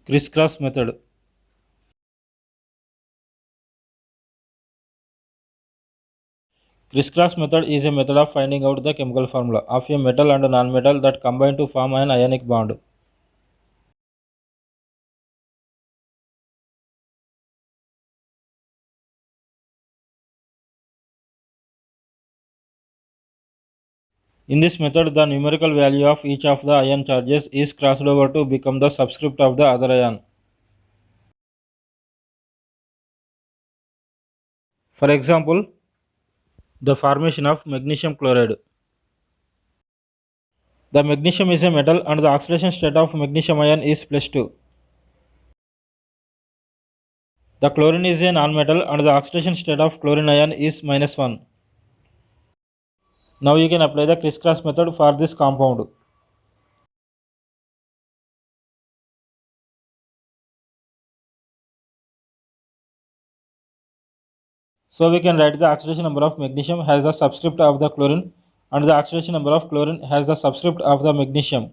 Criss-cross method. Criss-cross method is a method of finding out the chemical formula of a metal and non-metal that combine to form an ionic bond. In this method, the numerical value of each of the ion charges is crossed over to become the subscript of the other ion. For example, the formation of magnesium chloride. The magnesium is a metal and the oxidation state of magnesium ion is +2. The chlorine is a non-metal and the oxidation state of chlorine ion is -1. Now you can apply the criss-cross method for this compound. So we can write the oxidation number of magnesium has the subscript of the chlorine and the oxidation number of chlorine has the subscript of the magnesium.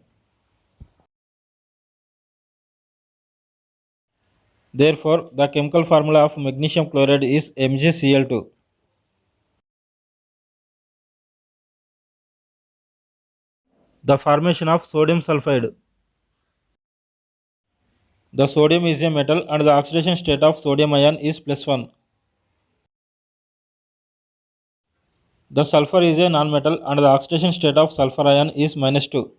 Therefore, the chemical formula of magnesium chloride is MgCl2. The formation of sodium sulfide. The sodium is a metal and the oxidation state of sodium ion is +1. The sulfur is a non-metal and the oxidation state of sulfur ion is -2.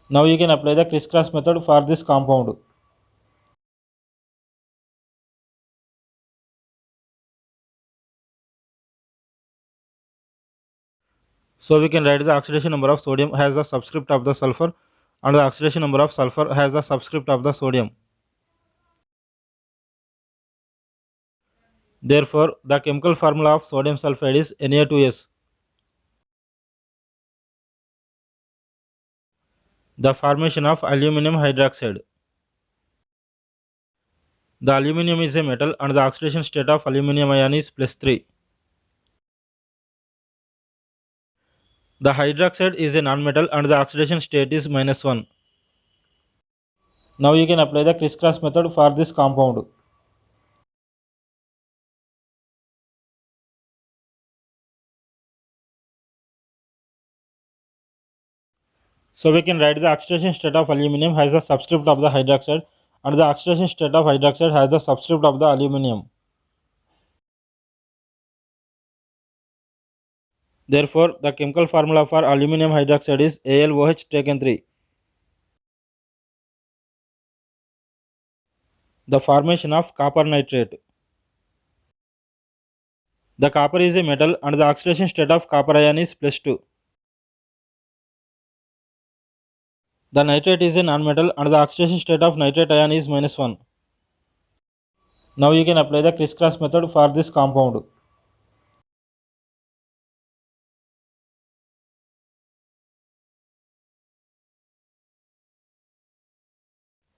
Now you can apply the criss-cross method for this compound. So we can write the oxidation number of sodium has the subscript of the sulfur and the oxidation number of sulfur has the subscript of the sodium. Therefore, the chemical formula of sodium sulfide is Na2S. The formation of aluminum hydroxide. The aluminum is a metal and the oxidation state of aluminum ion is +3. The hydroxide is a non-metal and the oxidation state is -1. Now you can apply the criss-cross method for this compound. So we can write the oxidation state of aluminum has the subscript of the hydroxide and the oxidation state of hydroxide has the subscript of the aluminum. Therefore, the chemical formula for aluminum hydroxide is AlOH taken 3. The formation of copper nitrate. The copper is a metal and the oxidation state of copper ion is +2. The nitrate is a non-metal and the oxidation state of nitrate ion is -1. Now you can apply the criss-cross method for this compound.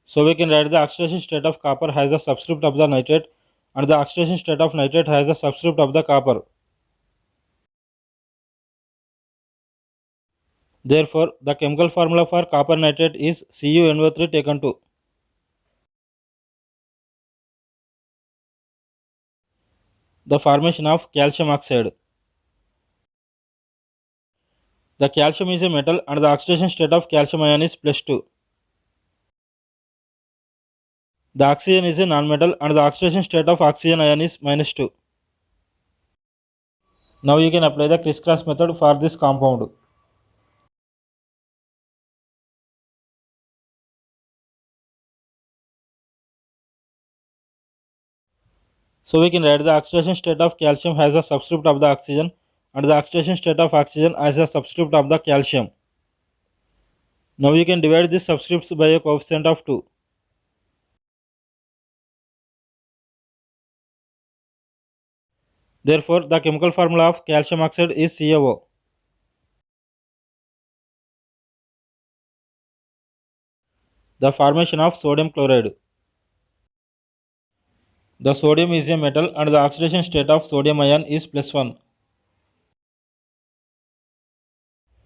So we can write the oxidation state of copper has the subscript of the nitrate and the oxidation state of nitrate has the subscript of the copper. Therefore, the chemical formula for copper nitrate is CuNO3 taken 2. The formation of calcium oxide. The calcium is a metal and the oxidation state of calcium ion is +2. The oxygen is a non-metal and the oxidation state of oxygen ion is -2. Now you can apply the criss-cross method for this compound. So we can write the oxidation state of calcium has a subscript of the oxygen and the oxidation state of oxygen as a subscript of the calcium. Now you can divide these subscripts by a coefficient of 2. Therefore, the chemical formula of calcium oxide is CaO. The formation of sodium chloride. The sodium is a metal and the oxidation state of sodium ion is +1.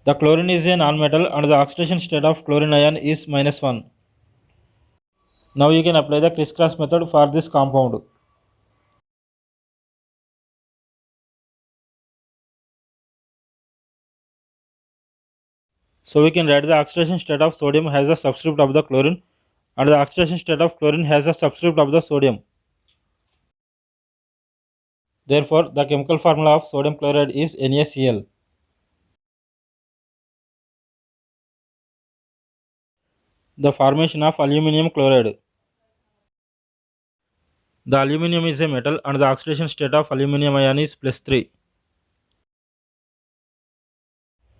The chlorine is a non-metal and the oxidation state of chlorine ion is -1. Now you can apply the crisscross method for this compound. So we can write the oxidation state of sodium has a subscript of the chlorine and the oxidation state of chlorine has a subscript of the sodium. Therefore, the chemical formula of sodium chloride is NaCl. The formation of aluminium chloride. The aluminium is a metal and the oxidation state of aluminium ion is +3.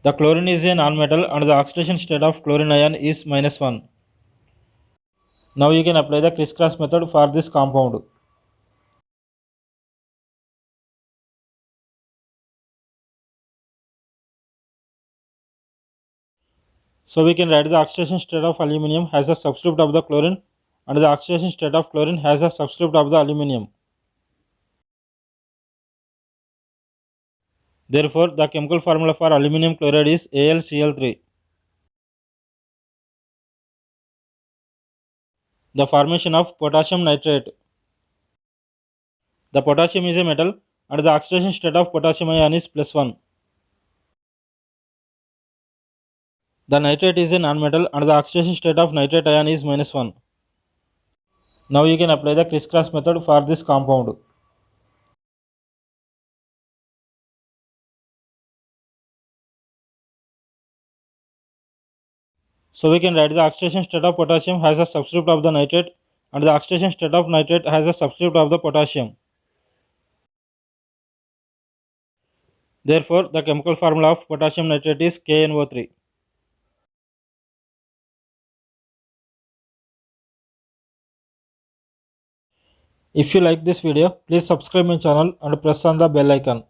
The chlorine is a non-metal and the oxidation state of chlorine ion is -1. Now you can apply the crisscross method for this compound. So we can write the oxidation state of aluminium has a subscript of the chlorine and the oxidation state of chlorine has a subscript of the aluminium. Therefore, the chemical formula for aluminium chloride is AlCl3. The formation of potassium nitrate. The potassium is a metal and the oxidation state of potassium ion is +1. The nitrate is a non-metal and the oxidation state of nitrate ion is -1. Now you can apply the crisscross method for this compound. So we can write the oxidation state of potassium has a subscript of the nitrate and the oxidation state of nitrate has a subscript of the potassium. Therefore, the chemical formula of potassium nitrate is KNO3. If you like this video, please subscribe my channel and press on the bell icon.